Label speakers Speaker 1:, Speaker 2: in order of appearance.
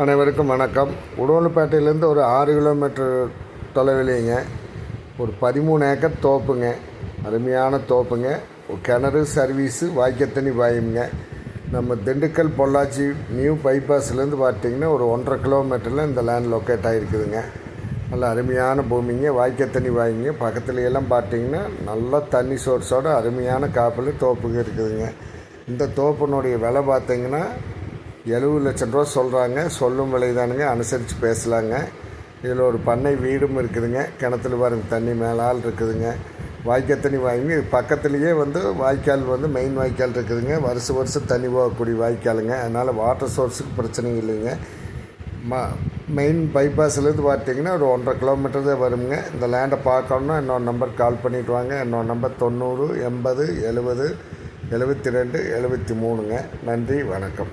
Speaker 1: அனைவருக்கும் வணக்கம். உடுமலைப்பேட்டையிலேருந்து ஒரு 6 கிலோமீட்டர் தொலைவிலேங்க ஒரு 13 ஏக்கர் தோப்புங்க. அருமையான தோப்புங்க. ஒரு கிணறு, சர்வீஸு, வாய்க்கால் பாயுங்க. நம்ம திண்டுக்கல் பொள்ளாச்சி நியூ பைபாஸ்லேருந்து பார்த்திங்கன்னா ஒரு 1.5 கிலோமீட்டரில் இந்த லேண்ட் லொக்கேட் ஆகிருக்குதுங்க. நல்ல அருமையான பூமிங்க. வாய்க்கால் பாயுங்க. பக்கத்துலையெல்லாம் பார்த்திங்கன்னா நல்லா தண்ணி சோர்ஸோடு அருமையான காப்பில் தோப்புங்க இருக்குதுங்க. இந்த தோப்பினுடைய விலை பார்த்திங்கன்னா 70 லட்சம் ரூபா சொல்கிறாங்க. சொல்லும் விலை தானுங்க, அனுசரித்து பேசலாங்க. இதில் ஒரு பண்ணை வீடும் இருக்குதுங்க. கிணத்துல பாருங்க தண்ணி மேலால் இருக்குதுங்க. வாய்க்கால் தண்ணி வாங்கி பக்கத்துலேயே வாய்க்கால் மெயின் வாய்க்கால் இருக்குதுங்க. வருஷம் தண்ணி போகக்கூடிய வாய்க்காலுங்க. அதனால் வாட்டர் சோர்ஸுக்கு பிரச்சனை இல்லைங்க. மெயின் பைபாஸ்லேருந்து பார்த்திங்கன்னா ஒரு 1.5 கிலோமீட்டர் தான் வருங்க. இந்த லேண்டை பார்க்கணுன்னா இன்னொரு நம்பர் கால் பண்ணிவிட்டு வாங்க. இன்னொரு நம்பர் 90 80 70 72 73ங்க. நன்றி, வணக்கம்.